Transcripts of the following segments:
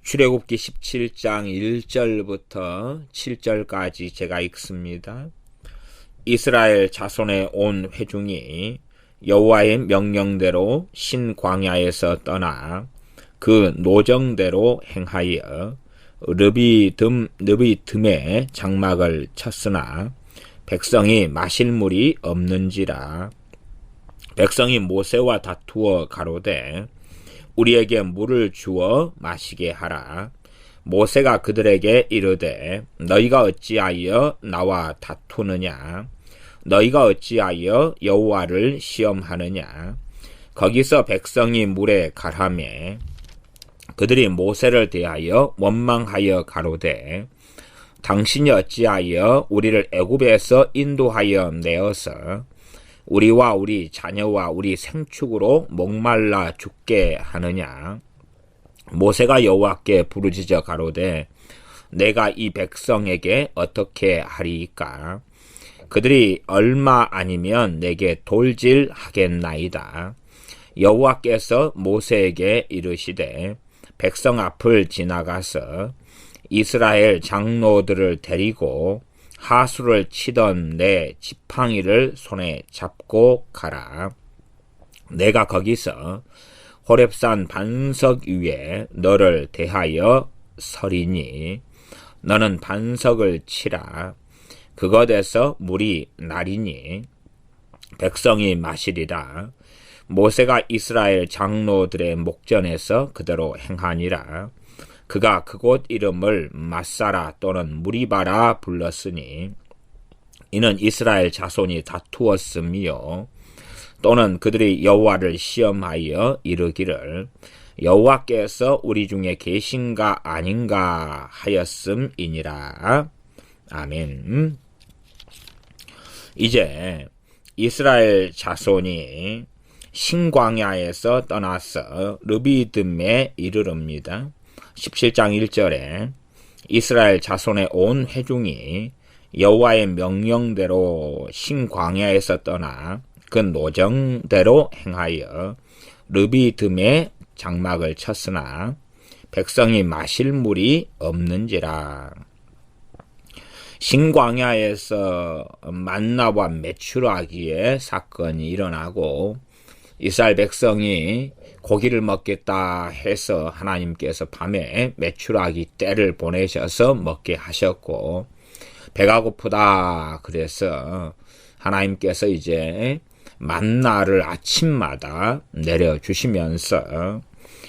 출애굽기 17장 1절부터 7절까지 제가 읽습니다. 이스라엘 자손의 온 회중이 여호와의 명령대로 신광야에서 떠나 그 노정대로 행하여 르비듬에 장막을 쳤으나 백성이 마실 물이 없는지라. 백성이 모세와 다투어 가로되 우리에게 물을 주어 마시게 하라. 모세가 그들에게 이르되 너희가 어찌하여 나와 다투느냐? 너희가 어찌하여 여호와를 시험하느냐? 거기서 백성이 물에 가라매 그들이 모세를 대하여 원망하여 가로되 당신이 어찌하여 우리를 애굽에서 인도하여 내어서 우리와 우리 자녀와 우리 생축으로 목말라 죽게 하느냐? 모세가 여호와께 부르짖어 가로되 내가 이 백성에게 어떻게 하리이까? 그들이 얼마 아니면 내게 돌질하겠나이다. 여호와께서 모세에게 이르시되 백성 앞을 지나가서 이스라엘 장로들을 데리고 하수를 치던 내 지팡이를 손에 잡고 가라. 내가 거기서 호렙산 반석 위에 너를 대하여 서리니 너는 반석을 치라. 그것에서 물이 나리니 백성이 마시리라. 모세가 이스라엘 장로들의 목전에서 그대로 행하니라. 그가 그곳 이름을 마사라 또는 무리바라 불렀으니 이는 이스라엘 자손이 다투었으며 또는 그들이 여호와를 시험하여 이르기를 여호와께서 우리 중에 계신가 아닌가 하였음이니라. 아멘. 이제 이스라엘 자손이 신광야에서 떠나서 르비듬에 이르릅니다. 17장 1절에 이스라엘 자손의 온 회중이 여호와의 명령대로 신광야에서 떠나 그 노정대로 행하여 르비듬에 장막을 쳤으나 백성이 마실 물이 없는지라. 신광야에서 만나와 메추라기의 사건이 일어나고 이스라엘 백성이 고기를 먹겠다 해서 하나님께서 밤에 메추라기 떼를 보내셔서 먹게 하셨고 배가 고프다 그래서 하나님께서 이제 만나를 아침마다 내려주시면서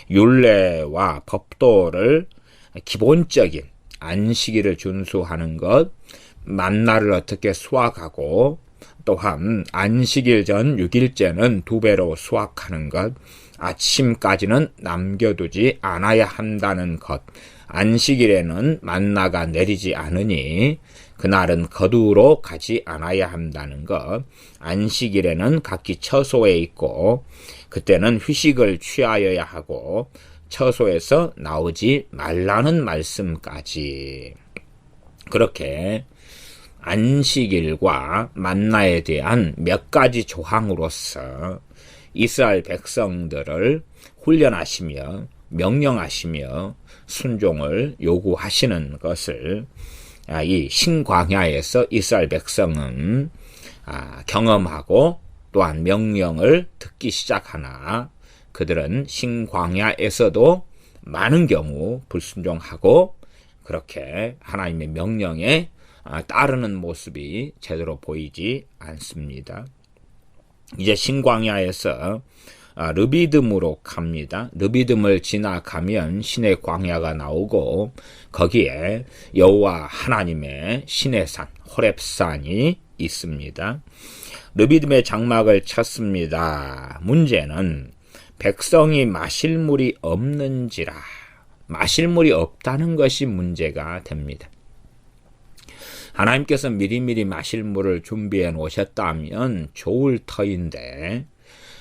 율례와 법도를 기본적인 안식일을 준수하는 것, 만나를 어떻게 수확하고 또한 안식일 전 6일째는 2배로 수확하는 것, 아침까지는 남겨두지 않아야 한다는 것, 안식일에는 만나가 내리지 않으니 그날은 거두로 가지 않아야 한다는 것, 안식일에는 각기 처소에 있고 그때는 휴식을 취하여야 하고 처소에서 나오지 말라는 말씀까지 그렇게 안식일과 만나에 대한 몇 가지 조항으로서 이스라엘 백성들을 훈련하시며 명령하시며 순종을 요구하시는 것을 이 신광야에서 이스라엘 백성은 경험하고 또한 명령을 듣기 시작하나 그들은 신광야에서도 많은 경우 불순종하고 그렇게 하나님의 명령에 따르는 모습이 제대로 보이지 않습니다. 이제 신광야에서 르비듬으로 갑니다. 르비듬을 지나가면 신의 광야가 나오고 거기에 여호와 하나님의 신의 산 호렙산이 있습니다. 르비듬의 장막을 쳤습니다. 문제는 백성이 마실 물이 없는지라. 마실 물이 없다는 것이 문제가 됩니다. 하나님께서 미리미리 마실 물을 준비해 놓으셨다면 좋을 터인데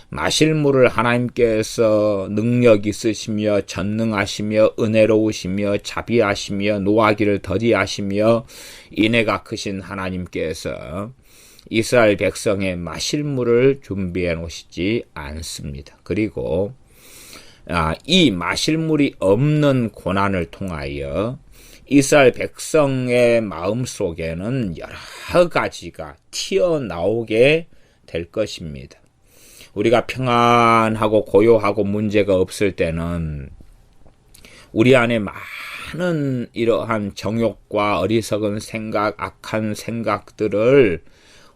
마실 물을 하나님께서 능력 있으시며 전능하시며 은혜로우시며 자비하시며 노하기를 더디하시며 인애가 크신 하나님께서 이스라엘 백성의 마실 물을 준비해 놓으시지 않습니다. 그리고 이 마실 물이 없는 고난을 통하여 이스라엘 백성의 마음 속에는 여러 가지가 튀어나오게 될 것입니다. 우리가 평안하고 고요하고 문제가 없을 때는 우리 안에 많은 이러한 정욕과 어리석은 생각, 악한 생각들을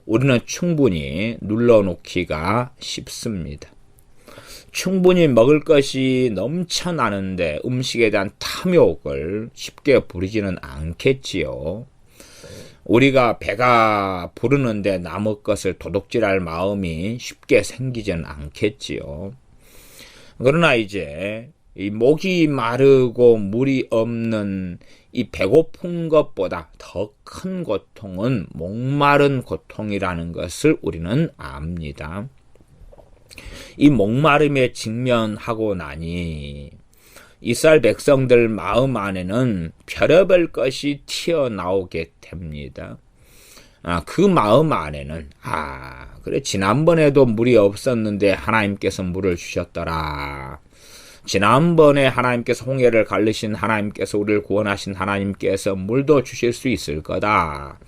우리는 충분히 눌러놓기가 쉽습니다. 충분히 먹을 것이 넘쳐나는데 음식에 대한 탐욕을 쉽게 부리지는 않겠지요. 우리가 배가 부르는데 남의 것을 도둑질할 마음이 쉽게 생기지는 않겠지요. 그러나 이제 이 목이 마르고 물이 없는 이 배고픈 것보다 더 큰 고통은 목마른 고통이라는 것을 우리는 압니다. 이 목마름에 직면하고 나니 이스라엘 백성들 마음 안에는 별의별 것이 튀어나오게 됩니다. 그 마음 안에는 그래 지난번에도 물이 없었는데 하나님께서 물을 주셨더라. 지난번에 하나님께서 홍해를 갈르신 하나님께서 우리를 구원하신 하나님께서 물도 주실 수 있을 거다.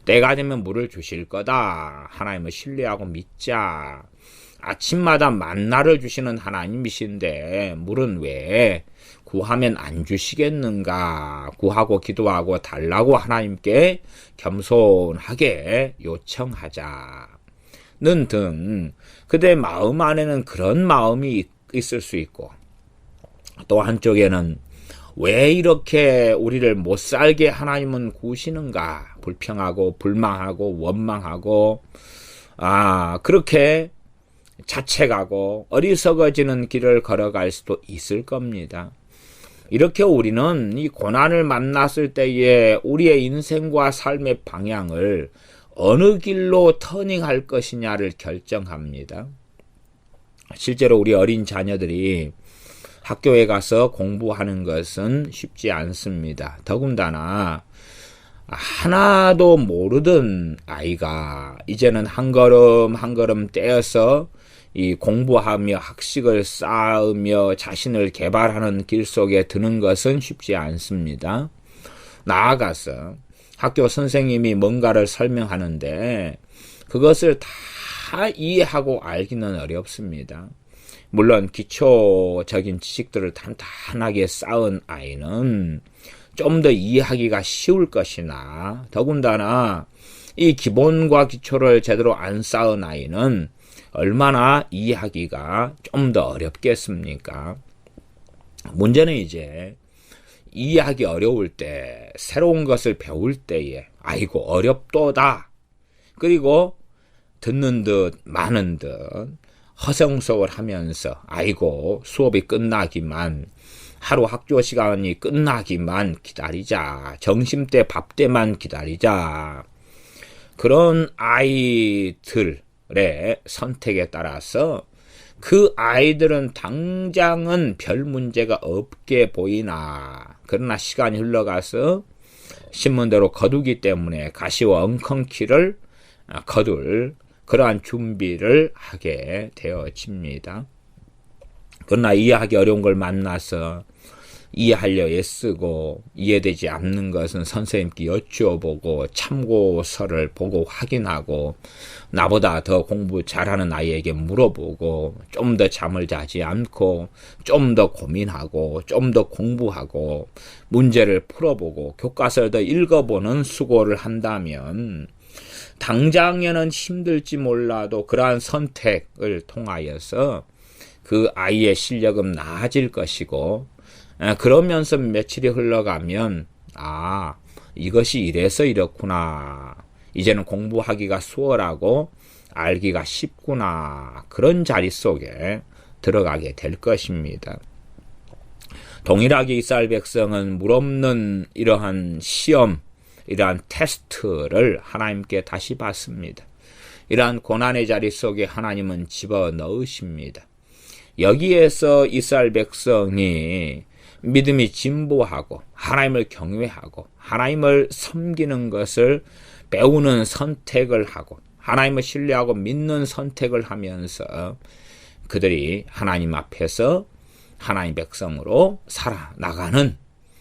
때가 되면 물을 주실 거다. 하나님을 신뢰하고 믿자. 아침마다 만나를 주시는 하나님이신데 물은 왜 구하면 안 주시겠는가? 구하고 기도하고 달라고 하나님께 겸손하게 요청하자는 등 그대 마음 안에는 그런 마음이 있을 수 있고 또 한쪽에는 왜 이렇게 우리를 못 살게 하나님은 구시는가? 불평하고 불망하고 원망하고 그렇게 자책하고 어리석어지는 길을 걸어갈 수도 있을 겁니다. 이렇게 우리는 이 고난을 만났을 때에 우리의 인생과 삶의 방향을 어느 길로 터닝할 것이냐를 결정합니다. 실제로 우리 어린 자녀들이 학교에 가서 공부하는 것은 쉽지 않습니다. 더군다나 하나도 모르던 아이가 이제는 한 걸음 한 걸음 떼어서 이 공부하며 학식을 쌓으며 자신을 개발하는 길 속에 드는 것은 쉽지 않습니다. 나아가서 학교 선생님이 뭔가를 설명하는데 그것을 다 이해하고 알기는 어렵습니다. 물론 기초적인 지식들을 탄탄하게 쌓은 아이는 좀 더 이해하기가 쉬울 것이나 더군다나 이 기본과 기초를 제대로 안 쌓은 아이는 얼마나 이해하기가 좀 더 어렵겠습니까? 문제는 이제 이해하기 어려울 때 새로운 것을 배울 때에 아이고 어렵도다. 그리고 듣는 듯 마는 듯 허성속을 하면서 아이고 수업이 끝나기만 하루 학교 시간이 끝나기만 기다리자. 점심때 밥 때만 기다리자. 그런 아이들의 선택에 따라서 그 아이들은 당장은 별 문제가 없게 보이나 그러나 시간이 흘러가서 신문대로 거두기 때문에 가시와 엉겅퀴를 거둘 그러한 준비를 하게 되어집니다. 그러나 이해하기 어려운 걸 만나서 이해하려 애쓰고 이해되지 않는 것은 선생님께 여쭈어보고 참고서를 보고 확인하고 나보다 더 공부 잘하는 아이에게 물어보고 좀 더 잠을 자지 않고 좀 더 고민하고 좀 더 공부하고 문제를 풀어보고 교과서를 더 읽어보는 수고를 한다면 당장에는 힘들지 몰라도 그러한 선택을 통하여서 그 아이의 실력은 나아질 것이고 그러면서 며칠이 흘러가면 이것이 이래서 이렇구나. 이제는 공부하기가 수월하고 알기가 쉽구나. 그런 자리 속에 들어가게 될 것입니다. 동일하게 이스라엘 백성은 물 없는 이러한 시험, 이러한 테스트를 하나님께 다시 받습니다. 이러한 고난의 자리 속에 하나님은 집어넣으십니다. 여기에서 이스라엘 백성이 믿음이 진보하고 하나님을 경외하고 하나님을 섬기는 것을 배우는 선택을 하고 하나님을 신뢰하고 믿는 선택을 하면서 그들이 하나님 앞에서 하나님 백성으로 살아나가는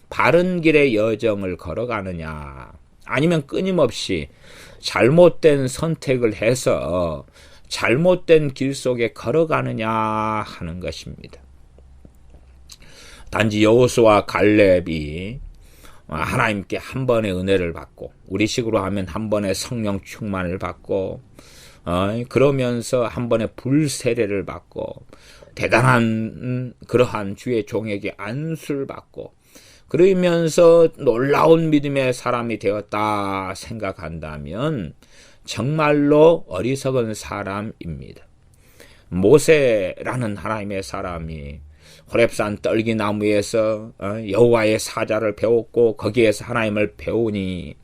바른 길의 여정을 걸어가느냐, 아니면 끊임없이 잘못된 선택을 해서 잘못된 길 속에 걸어가느냐 하는 것입니다. 단지 여호수아와 갈렙이 하나님께 한 번의 은혜를 받고, 우리식으로 하면 한 번의 성령 충만을 받고, 그러면서 한 번의 불세례를 받고, 대단한 그러한 주의 종에게 안수를 받고, 그러면서 놀라운 믿음의 사람이 되었다 생각한다면 정말로 어리석은 사람입니다. 모세라는 하나님의 사람이 호렙산 떨기나무에서 여호와의 사자를 배웠고 거기에서 하나님을 배우니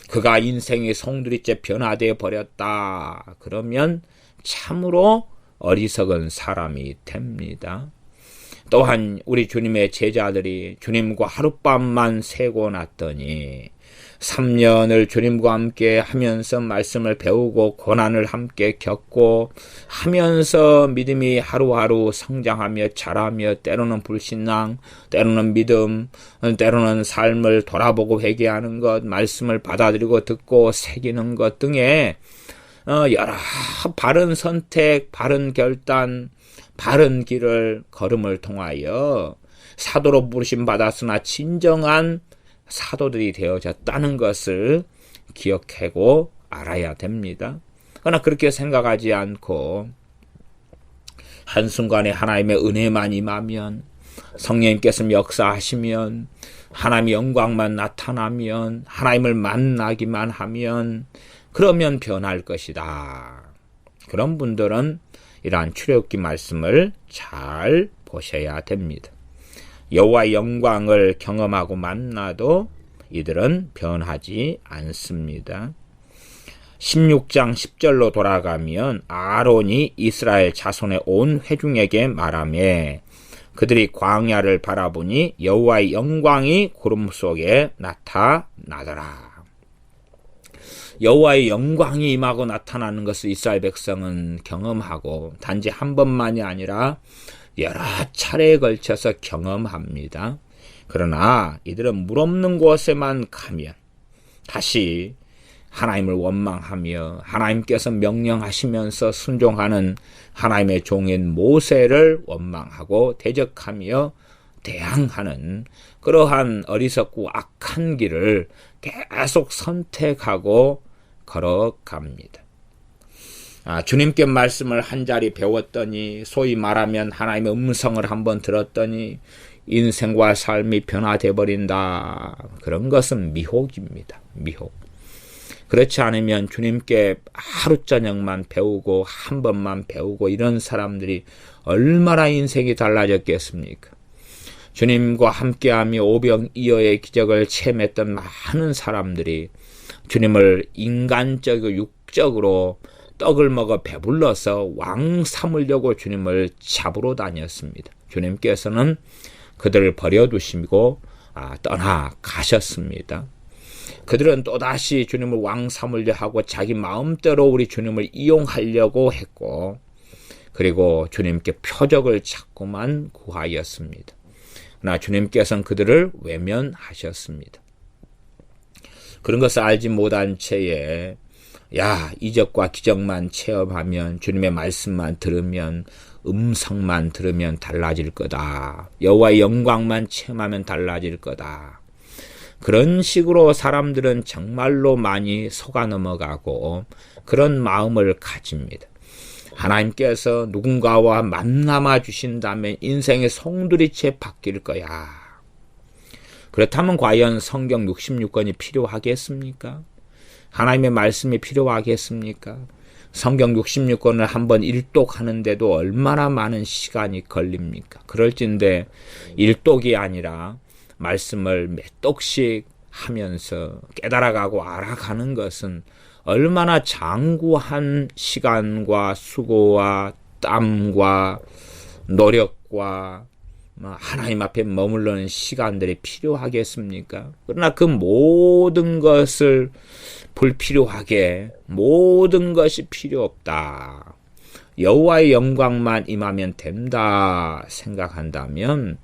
그가 인생이 송두리째 변화되어 버렸다. 그러면 참으로 어리석은 사람이 됩니다. 또한 우리 주님의 제자들이 주님과 하룻밤만 새고 났더니 3년을 주님과 함께 하면서 말씀을 배우고 고난을 함께 겪고 하면서 믿음이 하루하루 성장하며 자라며, 때로는 불신앙, 때로는 믿음, 때로는 삶을 돌아보고 회개하는 것, 말씀을 받아들이고 듣고 새기는 것 등의 여러 바른 선택, 바른 결단, 바른 길을 걸음을 통하여 사도로 부르심 받았으나 진정한 사도들이 되어졌다는 것을 기억하고 알아야 됩니다. 그러나 그렇게 생각하지 않고 한순간에 하나님의 은혜만 임하면, 성령님께서 역사하시면, 하나님의 영광만 나타나면, 하나님을 만나기만 하면 그러면 변할 것이다. 그런 분들은 이러한 출애굽기 말씀을 잘 보셔야 됩니다. 여호와의 영광을 경험하고 만나도 이들은 변하지 않습니다. 16장 10절로 돌아가면 아론이 이스라엘 자손의 온 회중에게 말하며 그들이 광야를 바라보니 여호와의 영광이 구름 속에 나타나더라. 여호와의 영광이 임하고 나타나는 것을 이스라엘 백성은 경험하고 단지 한 번만이 아니라 여러 차례에 걸쳐서 경험합니다. 그러나 이들은 물 없는 곳에만 가면 다시 하나님을 원망하며 하나님께서 명령하시면서 순종하는 하나님의 종인 모세를 원망하고 대적하며 대항하는 그러한 어리석고 악한 길을 계속 선택하고 걸어갑니다. 주님께 말씀을 한 자리 배웠더니, 소위 말하면 하나님의 음성을 한번 들었더니 인생과 삶이 변화돼 버린다. 그런 것은 미혹입니다. 미혹. 그렇지 않으면 주님께 하루 저녁만 배우고 한 번만 배우고 이런 사람들이 얼마나 인생이 달라졌겠습니까? 주님과 함께하며 오병이어의 기적을 체험했던 많은 사람들이 주님을 인간적이고 육적으로 떡을 먹어 배불러서 왕 삼으려고 주님을 잡으러 다녔습니다. 주님께서는 그들을 버려두시고 떠나가셨습니다. 그들은 또다시 주님을 왕 삼으려 하고 자기 마음대로 우리 주님을 이용하려고 했고, 그리고 주님께 표적을 찾고만 구하였습니다. 그러나 주님께서는 그들을 외면하셨습니다. 그런 것을 알지 못한 채에 이적과 기적만 체험하면, 주님의 말씀만 들으면, 음성만 들으면 달라질 거다. 여호와의 영광만 체험하면 달라질 거다. 그런 식으로 사람들은 정말로 많이 속아 넘어가고 그런 마음을 가집니다. 하나님께서 누군가와 만남아 주신다면 인생의 송두리째 바뀔 거야. 그렇다면 과연 성경 66권이 필요하겠습니까? 하나님의 말씀이 필요하겠습니까? 성경 66권을 한번 일독하는데도 얼마나 많은 시간이 걸립니까? 그럴진데 일독이 아니라 말씀을 몇 독씩 하면서 깨달아가고 알아가는 것은 얼마나 장구한 시간과 수고와 땀과 노력과 하나님 앞에 머무르는 시간들이 필요하겠습니까? 그러나 그 모든 것을 불필요하게, 모든 것이 필요 없다. 여호와의 영광만 임하면 된다 생각한다면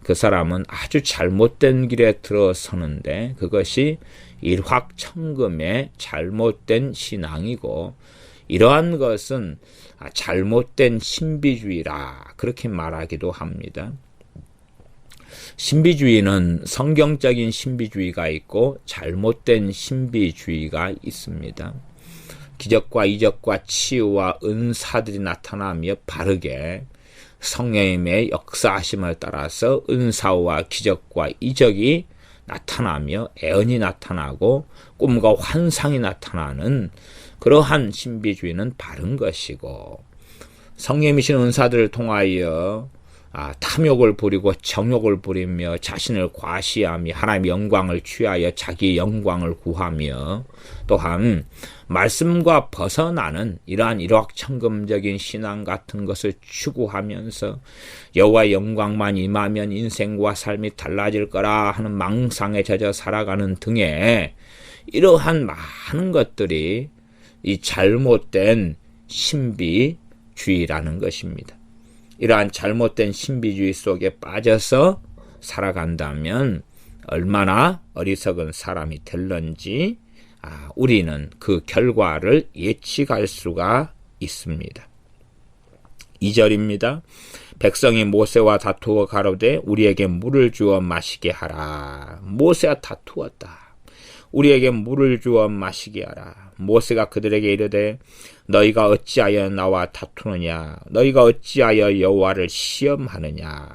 그 사람은 아주 잘못된 길에 들어서는데 그것이 일확천금의 잘못된 신앙이고 이러한 것은 잘못된 신비주의라 그렇게 말하기도 합니다. 신비주의는 성경적인 신비주의가 있고 잘못된 신비주의가 있습니다. 기적과 이적과 치유와 은사들이 나타나며 바르게 성령님의 역사하심을 따라서 은사와 기적과 이적이 나타나며 애언이 나타나고 꿈과 환상이 나타나는 그러한 신비주의는 바른 것이고 성령이신 은사들을 통하여 탐욕을 부리고 정욕을 부리며 자신을 과시하며 하나님의 영광을 취하여 자기 영광을 구하며 또한 말씀과 벗어나는 이러한 일확천금적인 신앙 같은 것을 추구하면서 여호와의 영광만 임하면 인생과 삶이 달라질 거라 하는 망상에 젖어 살아가는 등의 이러한 많은 것들이 이 잘못된 신비주의라는 것입니다. 이러한 잘못된 신비주의 속에 빠져서 살아간다면 얼마나 어리석은 사람이 될런지 우리는 그 결과를 예측할 수가 있습니다. 2절입니다. 백성이 모세와 다투어 가로되 우리에게 물을 주어 마시게 하라. 모세와 다투었다. 우리에게 물을 주어 마시게 하라. 모세가 그들에게 이르되 너희가 어찌하여 나와 다투느냐? 너희가 어찌하여 여호와를 시험하느냐?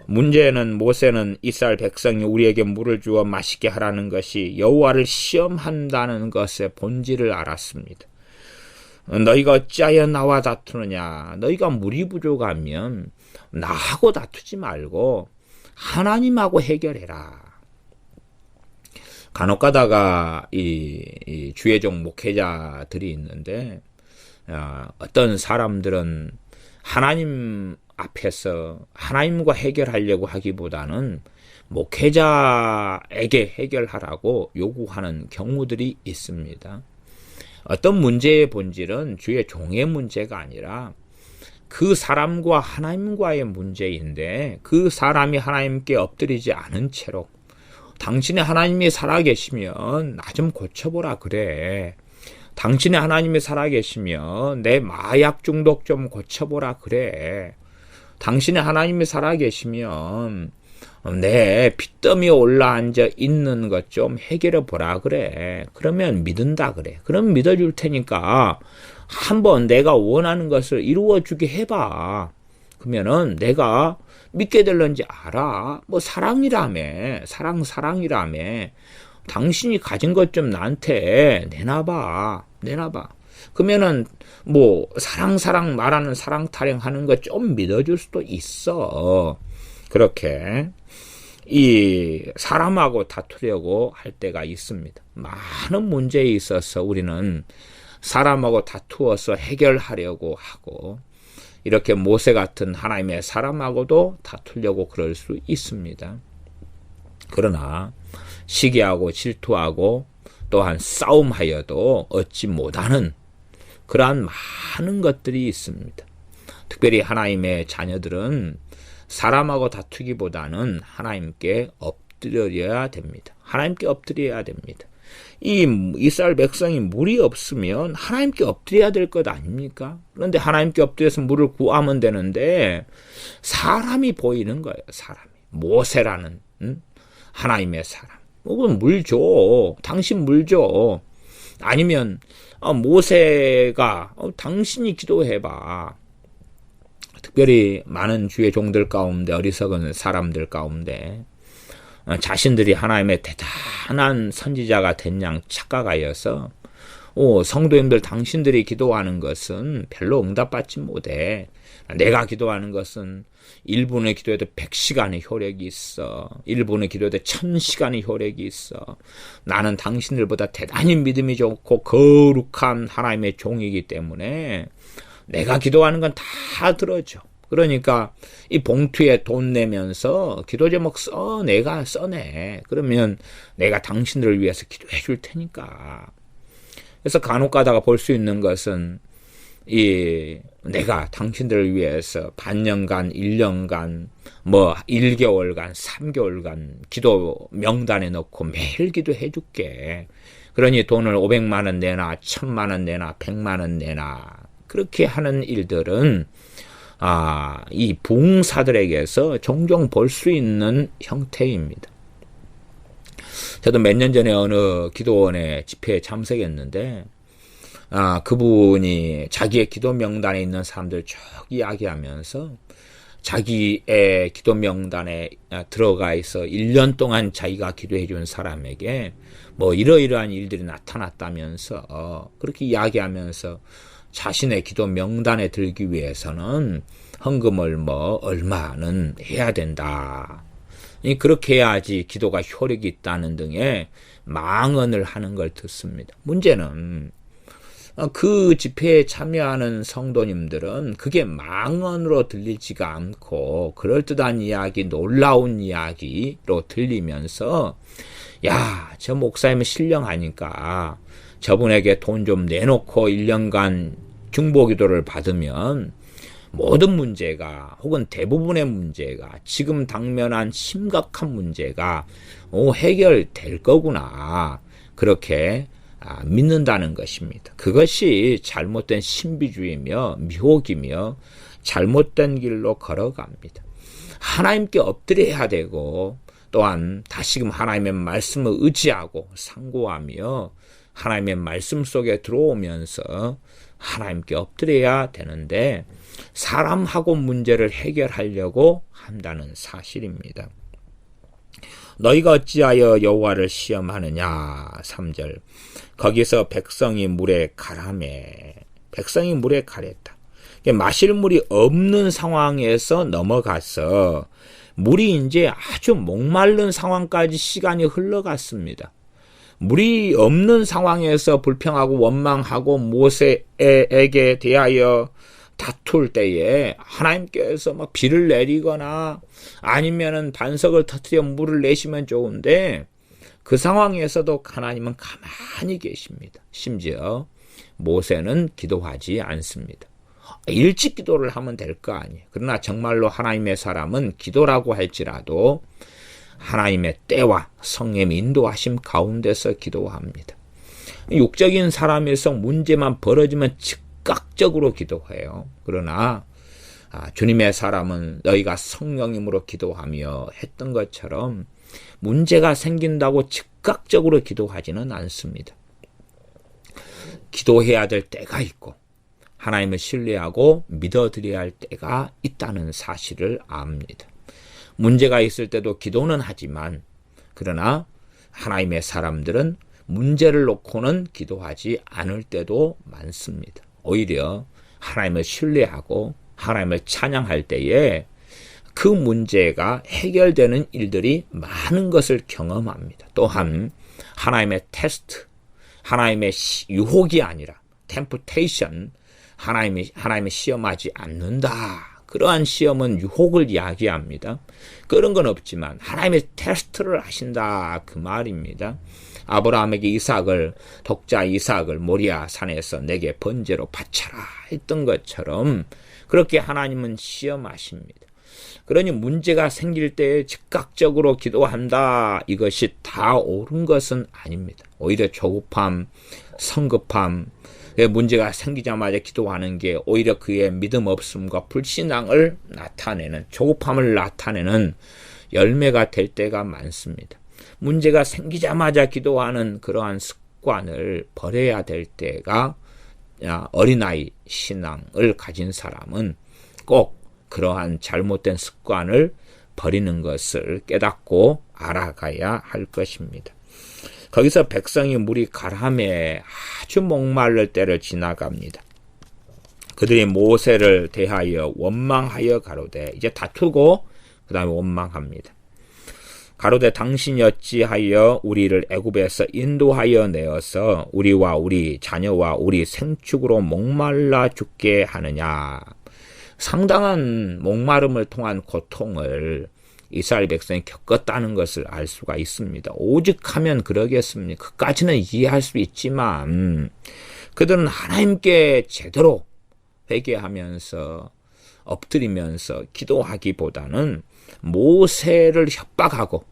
문제는 모세는 이스라엘 백성이 우리에게 물을 주어 마시게 하라는 것이 여호와를 시험한다는 것의 본질을 알았습니다. 너희가 어찌하여 나와 다투느냐? 너희가 물이 부족하면 나하고 다투지 말고 하나님하고 해결해라. 간혹 가다가 이 주의종 목회자들이 있는데 어떤 사람들은 하나님 앞에서 하나님과 해결하려고 하기보다는 목회자에게 해결하라고 요구하는 경우들이 있습니다. 어떤 문제의 본질은 주의 종의 문제가 아니라 그 사람과 하나님과의 문제인데 그 사람이 하나님께 엎드리지 않은 채로 당신의 하나님이 살아계시면 나 좀 고쳐보라 그래. 당신의 하나님이 살아계시면 내 마약 중독 좀 고쳐보라 그래. 당신의 하나님이 살아계시면 내 핏더미 올라앉아 있는 것 좀 해결해 보라 그래. 그러면 믿는다 그래. 그럼 믿어줄 테니까 한번 내가 원하는 것을 이루어주게 해봐. 그러면은 내가 믿게 될런지 알아. 뭐 사랑이라며. 사랑이라며. 당신이 가진 것 좀 나한테 내놔봐. 그러면은 뭐 사랑 말하는 사랑 타령하는 거 좀 믿어줄 수도 있어. 그렇게 이 사람하고 다투려고 할 때가 있습니다. 많은 문제에 있어서 우리는 사람하고 다투어서 해결하려고 하고 이렇게 모세 같은 하나님의 사람하고도 다투려고 그럴 수 있습니다. 그러나 시기하고 질투하고 또한 싸움하여도 얻지 못하는 그러한 많은 것들이 있습니다. 특별히 하나님의 자녀들은 사람하고 다투기보다는 하나님께 엎드려야 됩니다. 하나님께 엎드려야 됩니다. 이 이스라엘 백성이 물이 없으면 하나님께 엎드려야 될 것 아닙니까? 그런데 하나님께 엎드려서 물을 구하면 되는데 사람이 보이는 거예요. 사람이. 모세라는 하나님의 사람. 물 줘. 당신 물 줘. 아니면 모세가 당신이 기도해봐. 특별히 많은 주의 종들 가운데 어리석은 사람들 가운데 자신들이 하나님의 대단한 선지자가 된 양 착각하여서 성도님들 당신들이 기도하는 것은 별로 응답받지 못해. 내가 기도하는 것은 1분의 기도에도 100시간의 효력이 있어. 1분의 기도에도 1000시간의 효력이 있어. 나는 당신들보다 대단히 믿음이 좋고 거룩한 하나님의 종이기 때문에 내가 기도하는 건 다 들어줘. 그러니까 이 봉투에 돈 내면서 기도 제목 내가 써내. 그러면 내가 당신들을 위해서 기도해 줄 테니까. 그래서 간혹 가다가 볼 수 있는 것은 내가 당신들을 위해서 반년간, 1년간, 1개월간, 3개월간 기도 명단에 넣고 매일 기도해 줄게. 그러니 돈을 500만 원 내놔, 1000만 원 내놔, 100만 원 내놔. 그렇게 하는 일들은 이 부흥사들에게서 종종 볼 수 있는 형태입니다. 저도 몇 년 전에 어느 기도원의 집회에 참석했는데 그분이 자기의 기도 명단에 있는 사람들 쭉 이야기하면서 자기의 기도 명단에 들어가 있어 1년 동안 자기가 기도해 준 사람에게 이러이러한 일들이 나타났다면서 그렇게 이야기하면서 자신의 기도 명단에 들기 위해서는 헌금을 얼마는 해야 된다. 그렇게 해야지 기도가 효력이 있다는 등의 망언을 하는 걸 듣습니다. 문제는 그 집회에 참여하는 성도님들은 그게 망언으로 들리지가 않고 그럴듯한 이야기, 놀라운 이야기로 들리면서 저 목사님은 신령하니까 저분에게 돈 좀 내놓고 1년간 중보기도를 받으면 모든 문제가 혹은 대부분의 문제가 지금 당면한 심각한 문제가 해결될 거구나. 그렇게 믿는다는 것입니다. 그것이 잘못된 신비주의며 미혹이며 잘못된 길로 걸어갑니다. 하나님께 엎드려야 되고 또한 다시금 하나님의 말씀을 의지하고 상고하며 하나님의 말씀 속에 들어오면서 하나님께 엎드려야 되는데 사람하고 문제를 해결하려고 한다는 사실입니다. 너희가 어찌하여 여호와를 시험하느냐. 3절. 거기서 백성이 물에 가라매. 백성이 물에 가랬다. 마실 물이 없는 상황에서 넘어가서 물이 이제 아주 목마른 상황까지 시간이 흘러갔습니다. 물이 없는 상황에서 불평하고 원망하고 모세에게 대하여 다툴 때에 하나님께서 비를 내리거나 아니면은 반석을 터뜨려 물을 내시면 좋은데 그 상황에서도 하나님은 가만히 계십니다. 심지어 모세는 기도하지 않습니다. 일찍 기도를 하면 될 거 아니에요. 그러나 정말로 하나님의 사람은 기도라고 할지라도 하나님의 때와 성령의 인도하심 가운데서 기도합니다. 육적인 사람에서 문제만 벌어지면 즉각적으로 기도해요. 그러나 주님의 사람은 너희가 성령님으로 기도하며 했던 것처럼 문제가 생긴다고 즉각적으로 기도하지는 않습니다. 기도해야 될 때가 있고 하나님을 신뢰하고 믿어드려야 할 때가 있다는 사실을 압니다. 문제가 있을 때도 기도는 하지만 그러나 하나님의 사람들은 문제를 놓고는 기도하지 않을 때도 많습니다. 오히려 하나님을 신뢰하고 하나님을 찬양할 때에 그 문제가 해결되는 일들이 많은 것을 경험합니다. 또한 하나님의 테스트, 하나님의 유혹이 아니라 템프테이션, 하나님이 시험하지 않는다. 그러한 시험은 유혹을 이야기합니다. 그런 건 없지만 하나님의 테스트를 하신다. 그 말입니다. 아브라함에게 독자 이삭을 모리아 산에서 내게 번제로 바쳐라 했던 것처럼 그렇게 하나님은 시험하십니다. 그러니 문제가 생길 때에 즉각적으로 기도한다. 이것이 다 옳은 것은 아닙니다. 오히려 조급함, 성급함, 문제가 생기자마자 기도하는 게 오히려 그의 믿음 없음과 불신앙을 나타내는, 조급함을 나타내는 열매가 될 때가 많습니다. 문제가 생기자마자 기도하는 그러한 습관을 버려야 될 때가 어린아이 신앙을 가진 사람은 꼭 그러한 잘못된 습관을 버리는 것을 깨닫고 알아가야 할 것입니다. 거기서 백성이 물이 가라매 아주 목마를 때를 지나갑니다. 그들이 모세를 대하여 원망하여 가로되, 이제 다투고 그 다음에 원망합니다. 가로되 당신이 어찌하여 우리를 애굽에서 인도하여 내어서 우리와 우리 자녀와 우리 생축으로 목말라 죽게 하느냐. 상당한 목마름을 통한 고통을 이스라엘 백성이 겪었다는 것을 알 수가 있습니다. 오직 하면 그러겠습니까? 그까지는 이해할 수 있지만 그들은 하나님께 제대로 회개하면서 엎드리면서 기도하기보다는 모세를 협박하고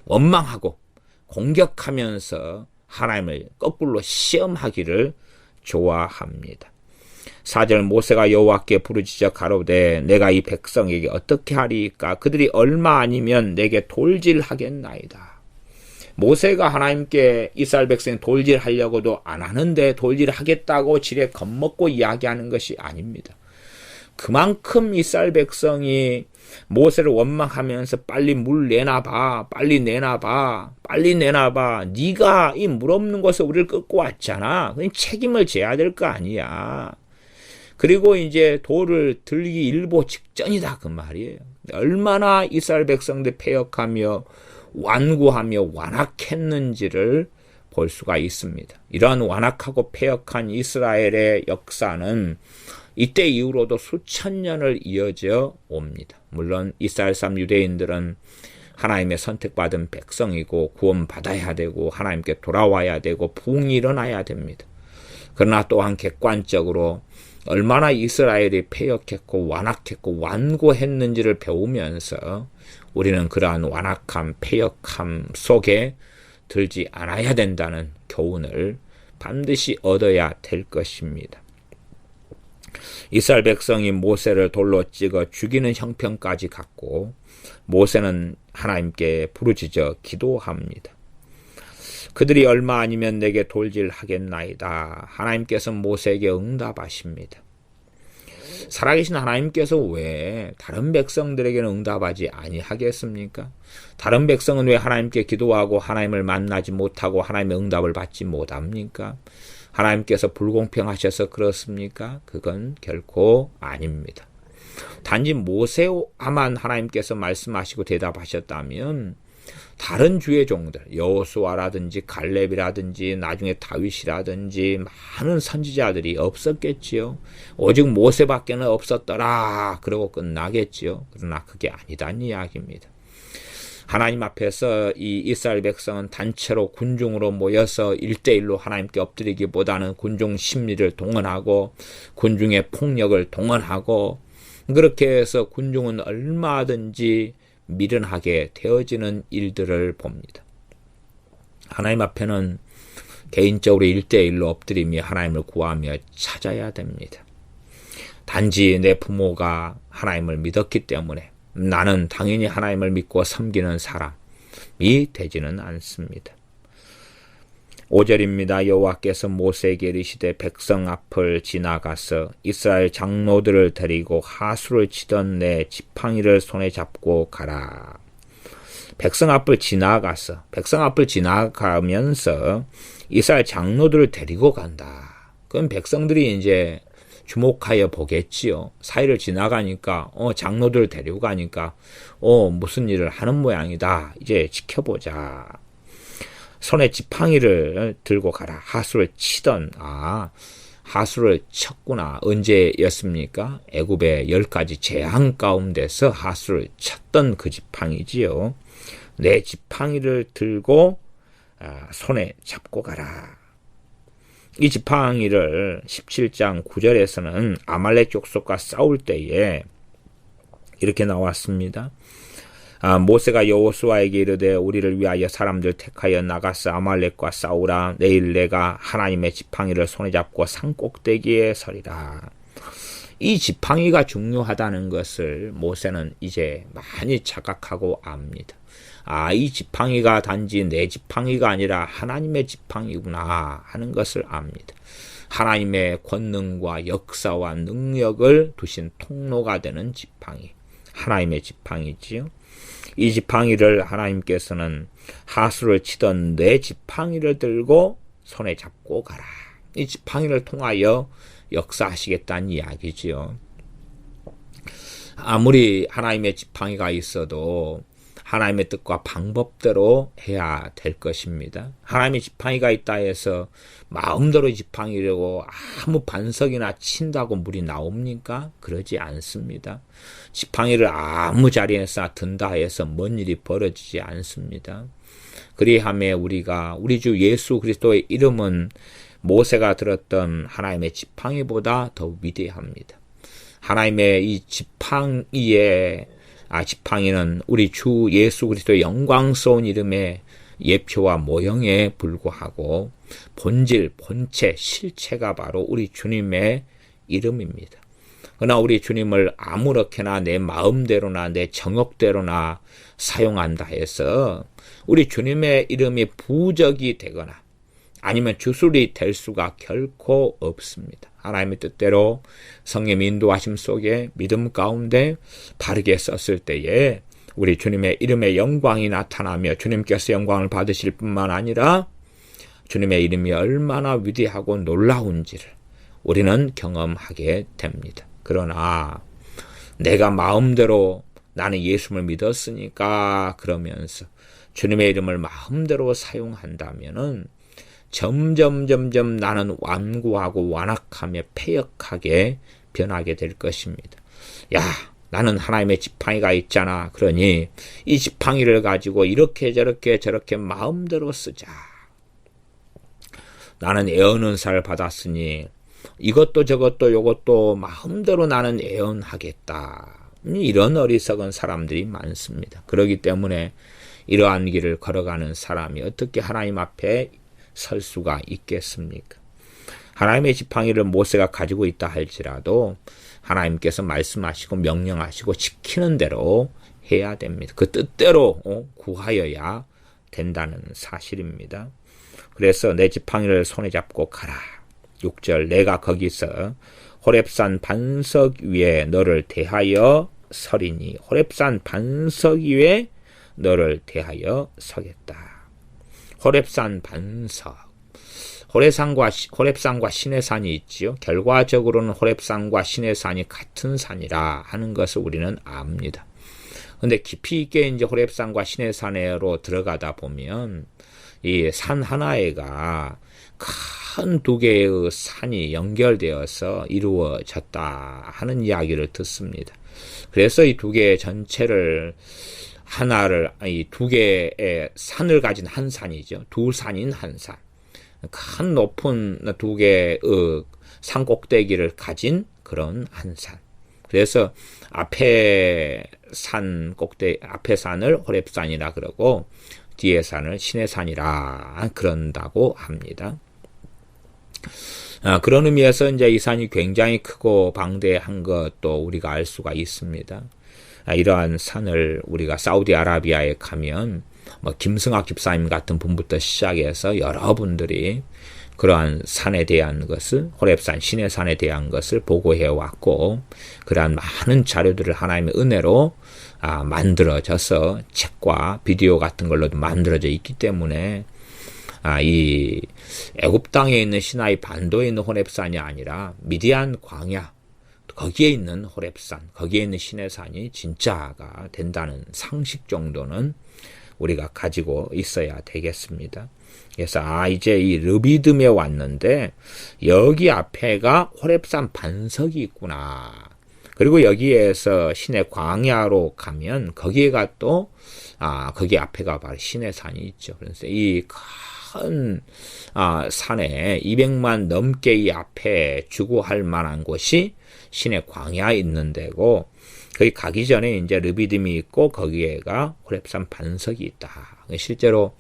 원망하고 공격하면서 하나님을 거꾸로 시험하기를 좋아합니다. 4절 모세가 여호와께 부르짖어 가로되 내가 이 백성에게 어떻게 하리이까? 그들이 얼마 아니면 내게 돌질하겠나이다. 모세가 하나님께 이스라엘 백성 돌질하려고도 안 하는데 돌질하겠다고 지레 겁먹고 이야기하는 것이 아닙니다. 그만큼 이스라엘 백성이 모세를 원망하면서 빨리 물 내놔봐, 빨리 내놔봐, 빨리 내놔봐. 네가 이 물 없는 곳에 우리를 끌고 왔잖아. 그냥 책임을 져야 될 거 아니야. 그리고 이제 돌을 들기 일보 직전이다 그 말이에요. 얼마나 이스라엘 백성들 패역하며 완고하며 완악했는지를 볼 수가 있습니다. 이러한 완악하고 패역한 이스라엘의 역사는 이때 이후로도 수천 년을 이어져 옵니다. 물론 이스라엘 사람 유대인들은 하나님의 선택받은 백성이고 구원받아야 되고 하나님께 돌아와야 되고 부흥이 일어나야 됩니다. 그러나 또한 객관적으로 얼마나 이스라엘이 패역했고 완악했고 완고했는지를 배우면서 우리는 그러한 완악함, 패역함 속에 들지 않아야 된다는 교훈을 반드시 얻어야 될 것입니다. 이스라엘 백성이 모세를 돌로 찍어 죽이는 형편까지 갔고 모세는 하나님께 부르짖어 기도합니다. 그들이 얼마 아니면 내게 돌질하겠나이다. 하나님께서 모세에게 응답하십니다. 살아계신 하나님께서 왜 다른 백성들에게는 응답하지 아니하겠습니까? 다른 백성은 왜 하나님께 기도하고 하나님을 만나지 못하고 하나님의 응답을 받지 못합니까? 하나님께서 불공평하셔서 그렇습니까? 그건 결코 아닙니다. 단지 모세와만 하나님께서 말씀하시고 대답하셨다면 다른 주의 종들, 여호수아라든지 갈렙이라든지 나중에 다윗이라든지 많은 선지자들이 없었겠지요. 오직 모세밖에는 없었더라. 그러고 끝나겠지요. 그러나 그게 아니다는 이야기입니다. 하나님 앞에서 이 이스라엘 백성은 단체로 군중으로 모여서 1대1로 하나님께 엎드리기보다는 군중 심리를 동원하고 군중의 폭력을 동원하고 그렇게 해서 군중은 얼마든지 미련하게 되어지는 일들을 봅니다. 하나님 앞에는 개인적으로 1대1로 엎드리며 하나님을 구하며 찾아야 됩니다. 단지 내 부모가 하나님을 믿었기 때문에 나는 당연히 하나님을 믿고 섬기는 사람이 되지는 않습니다. 5절입니다. 여호와께서 모세에게 이르시되 백성 앞을 지나가서 이스라엘 장로들을 데리고 하수를 치던 내 지팡이를 손에 잡고 가라. 백성 앞을 지나가면서 이스라엘 장로들을 데리고 간다. 그럼 백성들이 이제 주목하여 보겠지요. 사이를 지나가니까 장로들을 데리고 가니까 무슨 일을 하는 모양이다. 이제 지켜보자. 손에 지팡이를 들고 가라. 하수를 치던 하수를 쳤구나. 언제였습니까? 애굽의 10가지 재앙 가운데서 하수를 쳤던 그 지팡이지요. 내 지팡이를 들고 손에 잡고 가라. 이 지팡이를 17장 9절에서는 아말렉 족속과 싸울 때에 이렇게 나왔습니다. 모세가 여호수아에게 이르되 우리를 위하여 사람들 택하여 나가서 아말렉과 싸우라. 내일 내가 하나님의 지팡이를 손에 잡고 산 꼭대기에 서리라. 이 지팡이가 중요하다는 것을 모세는 이제 많이 자각하고 압니다. 이 지팡이가 단지 내 지팡이가 아니라 하나님의 지팡이구나 하는 것을 압니다. 하나님의 권능과 역사와 능력을 두신 통로가 되는 지팡이, 하나님의 지팡이지요. 이 지팡이를 하나님께서는 하수를 치던 내 지팡이를 들고 손에 잡고 가라. 이 지팡이를 통하여 역사하시겠다는 이야기지요. 아무리 하나님의 지팡이가 있어도 하나님의 뜻과 방법대로 해야 될 것입니다. 하나님의 지팡이가 있다 해서 마음대로 지팡이라고 아무 반석이나 친다고 물이 나옵니까? 그러지 않습니다. 지팡이를 아무 자리에서 든다 해서 뭔 일이 벌어지지 않습니다. 그리하며 우리가 우리 주 예수 그리스도의 이름은 모세가 들었던 하나님의 지팡이보다 더 위대합니다. 하나님의 이 지팡이는 우리 주 예수 그리스도의 영광스러운 이름의 예표와 모형에 불과하고 본질, 본체, 실체가 바로 우리 주님의 이름입니다. 그러나 우리 주님을 아무렇게나 내 마음대로나 내 정욕대로나 사용한다 해서 우리 주님의 이름이 부적이 되거나 아니면 주술이 될 수가 결코 없습니다. 하나님의 뜻대로 성령의 인도하심 속에 믿음 가운데 바르게 썼을 때에 우리 주님의 이름의 영광이 나타나며 주님께서 영광을 받으실 뿐만 아니라 주님의 이름이 얼마나 위대하고 놀라운지를 우리는 경험하게 됩니다. 그러나 내가 마음대로 나는 예수를 믿었으니까 그러면서 주님의 이름을 마음대로 사용한다면은 점점 나는 완고하고 완악하며 패역하게 변하게 될 것입니다. 야, 나는 하나님의 지팡이가 있잖아. 그러니 이 지팡이를 가지고 이렇게 저렇게 마음대로 쓰자. 나는 애언은사를 받았으니 이것도 저것도 요것도 마음대로 나는 애언하겠다. 이런 어리석은 사람들이 많습니다. 그렇기 때문에 이러한 길을 걸어가는 사람이 어떻게 하나님 앞에 설 수가 있겠습니까? 하나님의 지팡이를 모세가 가지고 있다 할지라도 하나님께서 말씀하시고 명령하시고 지키는 대로 해야 됩니다. 그 뜻대로 구하여야 된다는 사실입니다. 그래서 내 지팡이를 손에 잡고 가라. 6절 내가 거기서 호렙산 반석 위에 너를 대하여 서리니 호렙산 반석 위에 너를 대하여 서겠다. 호렙산 반석. 호렙산과 시내산이 있지요. 결과적으로는 호렙산과 시내산이 같은 산이라 하는 것을 우리는 압니다. 근데 깊이 있게 이제 호렙산과 시내산으로 들어가다 보면 이 산 하나에가 큰 두 개의 산이 연결되어서 이루어졌다 하는 이야기를 듣습니다. 그래서 이 두 개 전체를 이 두 개의 산을 가진 한 산이죠. 두 산인 한 산. 큰 높은 두 개의 산 꼭대기를 가진 그런 한 산. 그래서 앞에 산을 호렙산이라 그러고 뒤에 산을 시내산이라 그런다고 합니다. 그런 의미에서 이제 이 산이 굉장히 크고 방대한 것도 우리가 알 수가 있습니다. 이러한 산을 우리가 사우디아라비아에 가면 김승학 집사님 같은 분부터 시작해서 여러분들이 그러한 산에 대한 것을 호렙산, 시내산에 대한 것을 보고해 왔고 그러한 많은 자료들을 하나님의 은혜로 만들어져서 책과 비디오 같은 걸로도 만들어져 있기 때문에 이 애굽 땅에 있는 시나이 반도에 있는 호렙산이 아니라 미디안 광야 거기에 있는 호렙산, 거기에 있는 시내산이 진짜가 된다는 상식 정도는 우리가 가지고 있어야 되겠습니다. 그래서 이제 이 르비딤에 왔는데 여기 앞에가 호렙산 반석이 있구나. 그리고 여기에서 시내 광야로 가면 거기에가 또 거기 앞에가 바로 시내산이 있죠. 그래서 이 큰 산에 200만 넘게 이 앞에 주구할 만한 곳이 시내 광야에 있는 데고 거기 가기 전에 이제 르비딤이 있고 거기에가 호렙산 반석이 있다. 실제로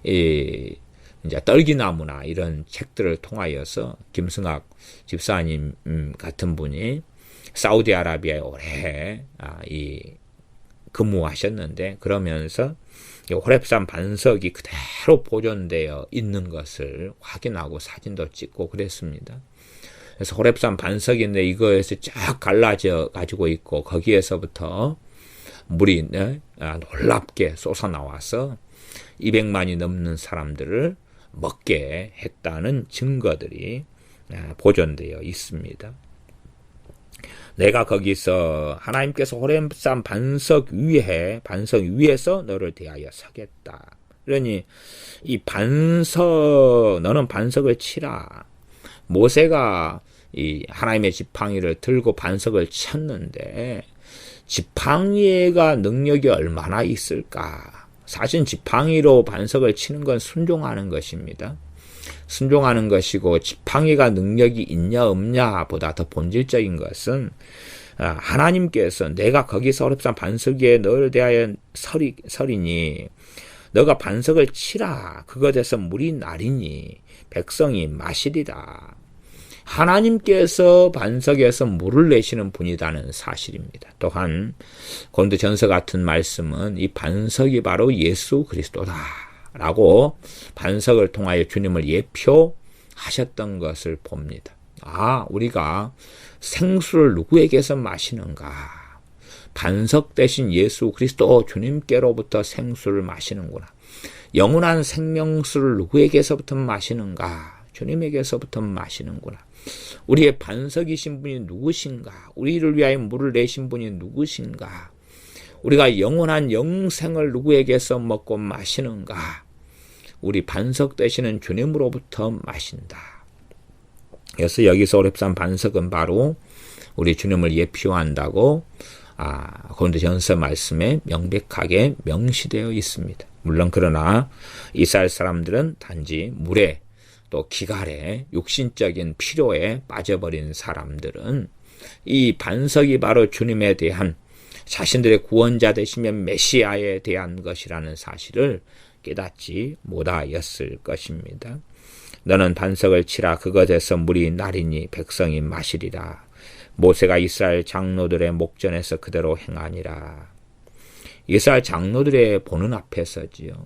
이제 떨기나무나 이런 책들을 통하여서 김승학 집사님 같은 분이 사우디아라비아에 오래 근무하셨는데 그러면서 호렙산 반석이 그대로 보존되어 있는 것을 확인하고 사진도 찍고 그랬습니다. 그래서 호렙산 반석인데 이거에서 쫙 갈라져 가지고 있고 거기에서부터 물이 놀랍게 솟아나와서 200만이 넘는 사람들을 먹게 했다는 증거들이 보존되어 있습니다. 내가 거기서 하나님께서 호렙산 반석 위에서 너를 대하여 서겠다. 그러니 너는 반석을 치라. 모세가 이 하나님의 지팡이를 들고 반석을 쳤는데 지팡이가 능력이 얼마나 있을까? 사실 지팡이로 반석을 치는 건 순종하는 것입니다. 순종하는 것이고 지팡이가 능력이 있냐 없냐 보다 더 본질적인 것은 하나님께서 내가 거기서 어렵산 반석 위에 너를 대하여 서리니 너가 반석을 치라 그것에서 물이 나리니 백성이 마시리라. 하나님께서 반석에서 물을 내시는 분이라는 사실입니다. 또한 고린도전서 같은 말씀은 이 반석이 바로 예수 그리스도다 라고 반석을 통하여 주님을 예표하셨던 것을 봅니다. 우리가 생수를 누구에게서 마시는가? 반석 대신 예수 그리스도 주님께로부터 생수를 마시는구나. 영원한 생명수를 누구에게서부터 마시는가? 주님에게서부터 마시는구나. 우리의 반석이신 분이 누구신가? 우리를 위하여 물을 내신 분이 누구신가? 우리가 영원한 영생을 누구에게서 먹고 마시는가? 우리 반석 되시는 주님으로부터 마신다. 그래서 여기서 오렙산 반석은 바로 우리 주님을 예표한다고 고린도전서 말씀에 명백하게 명시되어 있습니다. 물론 그러나 이스라엘 사람들은 단지 물에 또 기갈에 육신적인 필요에 빠져버린 사람들은 이 반석이 바로 주님에 대한 자신들의 구원자 되시며 메시아에 대한 것이라는 사실을 깨닫지 못하였을 것입니다. 너는 반석을 치라 그것에서 물이 나리니 백성이 마시리라. 모세가 이스라엘 장로들의 목전에서 그대로 행하니라. 이스라엘 장로들의 보는 앞에서지요.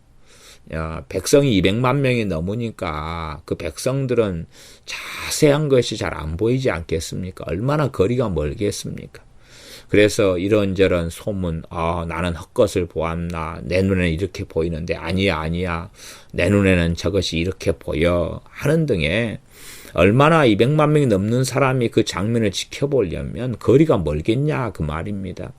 백성이 200만 명이 넘으니까 그 백성들은 자세한 것이 잘 안 보이지 않겠습니까? 얼마나 거리가 멀겠습니까? 그래서 이런저런 소문, 나는 헛것을 보았나, 내 눈에는 이렇게 보이는데 아니야, 내 눈에는 저것이 이렇게 보여 하는 등의 얼마나 200만 명이 넘는 사람이 그 장면을 지켜보려면 거리가 멀겠냐 그 말입니다.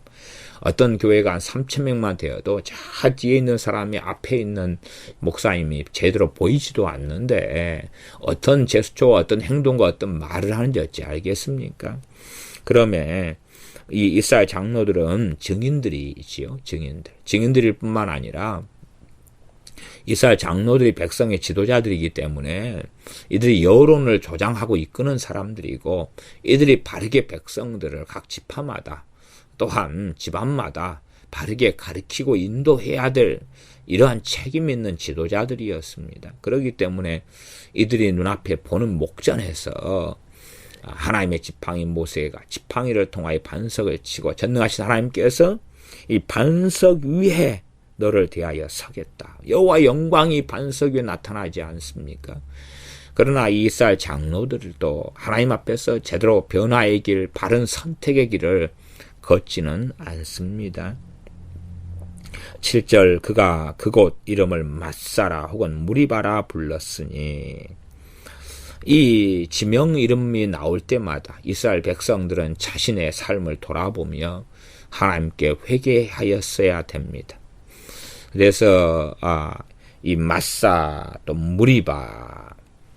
어떤 교회가 한 3,000명만 되어도 저 뒤에 있는 사람이 앞에 있는 목사님이 제대로 보이지도 않는데 어떤 제스처와 어떤 행동과 어떤 말을 하는지 어찌 알겠습니까? 그러면 이 이스라엘 장로들은 증인들이지요. 증인들일 뿐만 아니라 이스라엘 장로들이 백성의 지도자들이기 때문에 이들이 여론을 조장하고 이끄는 사람들이고 이들이 바르게 백성들을 각 지파마다 또한 집안마다 바르게 가르치고 인도해야 될 이러한 책임 있는 지도자들이었습니다. 그렇기 때문에 이들이 눈앞에 보는 목전에서 하나님의 지팡이 모세가 지팡이를 통하여 반석을 치고 전능하신 하나님께서 이 반석 위에 너를 대하여 서겠다. 여호와 영광이 반석 위에 나타나지 않습니까? 그러나 이 이스라엘 장로들도 하나님 앞에서 제대로 변화의 길, 바른 선택의 길을 걷지는 않습니다. 7절 그가 그곳 이름을 마사라 혹은 무리바라 불렀으니 이 지명 이름이 나올 때마다 이스라엘 백성들은 자신의 삶을 돌아보며 하나님께 회개하였어야 됩니다. 그래서 이 마사 또 무리바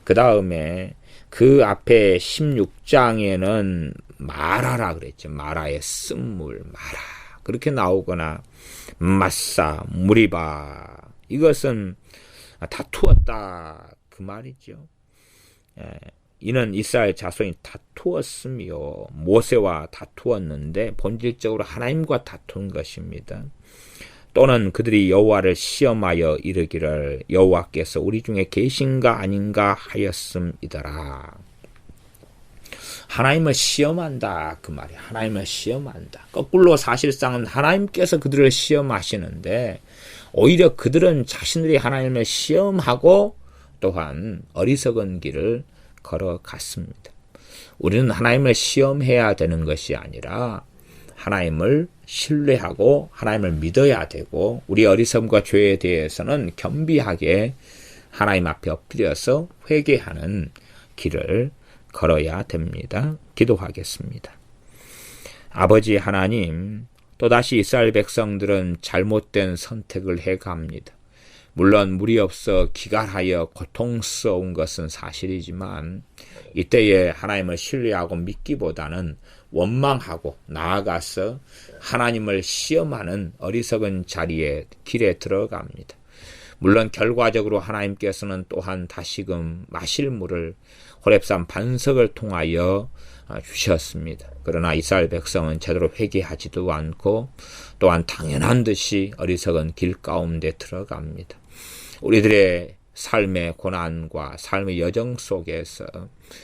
그 다음에 그 앞에 16장에는 마라라 그랬죠. 마라의 쓴물 마라 그렇게 나오거나 마사 무리바 이것은 다투었다 그 말이죠. 이는 이스라엘 자손이 다투었으며 모세와 다투었는데 본질적으로 하나님과 다툰 것입니다. 또는 그들이 여호와를 시험하여 이르기를 여호와께서 우리 중에 계신가 아닌가 하였음이더라. 하나님을 시험한다 그 말이야. 하나님을 시험한다. 거꾸로 사실상은 하나님께서 그들을 시험하시는데 오히려 그들은 자신들이 하나님을 시험하고 또한 어리석은 길을 걸어갔습니다. 우리는 하나님을 시험해야 되는 것이 아니라 하나님을 신뢰하고 하나님을 믿어야 되고 우리 어리석음과 죄에 대해서는 겸비하게 하나님 앞에 엎드려서 회개하는 길을 걸어야 됩니다. 기도하겠습니다. 아버지 하나님, 또다시 이스라엘 백성들은 잘못된 선택을 해갑니다. 물론 물이 없어 기갈하여 고통스러운 것은 사실이지만 이때에 하나님을 신뢰하고 믿기보다는 원망하고 나아가서 하나님을 시험하는 어리석은 길에 들어갑니다. 물론 결과적으로 하나님께서는 또한 다시금 마실 물을 호렙산 반석을 통하여 주셨습니다. 그러나 이스라엘 백성은 제대로 회개하지도 않고 또한 당연한 듯이 어리석은 길 가운데 들어갑니다. 우리들의 삶의 고난과 삶의 여정 속에서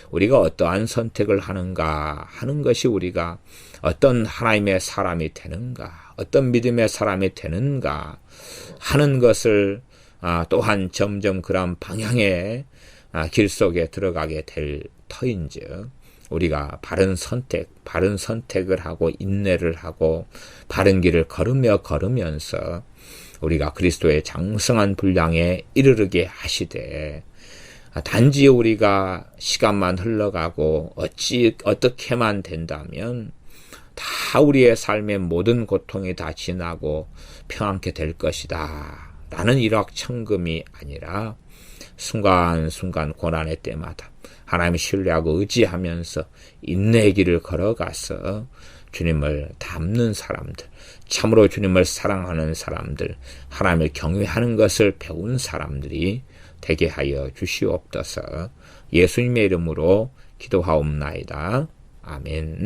우리가 어떠한 선택을 하는가 하는 것이 우리가 어떤 하나님의 사람이 되는가, 어떤 믿음의 사람이 되는가 하는 것을 또한 점점 그런 방향의 길 속에 들어가게 될 터인즉 우리가 바른 선택을 하고 인내를 하고 바른 길을 걸으면서 우리가 그리스도의 장성한 분량에 이르르게 하시되 단지 우리가 시간만 흘러가고 어떻게만 된다면 다 우리의 삶의 모든 고통이 다 지나고 평안케 될 것이다 라는 일확천금이 아니라 순간순간 고난의 때마다 하나님을 신뢰하고 의지하면서 인내의 길을 걸어가서 주님을 닮는 사람들, 참으로 주님을 사랑하는 사람들, 하나님을 경외하는 것을 배운 사람들이 되게 하여 주시옵소서. 예수님의 이름으로 기도하옵나이다. 아멘.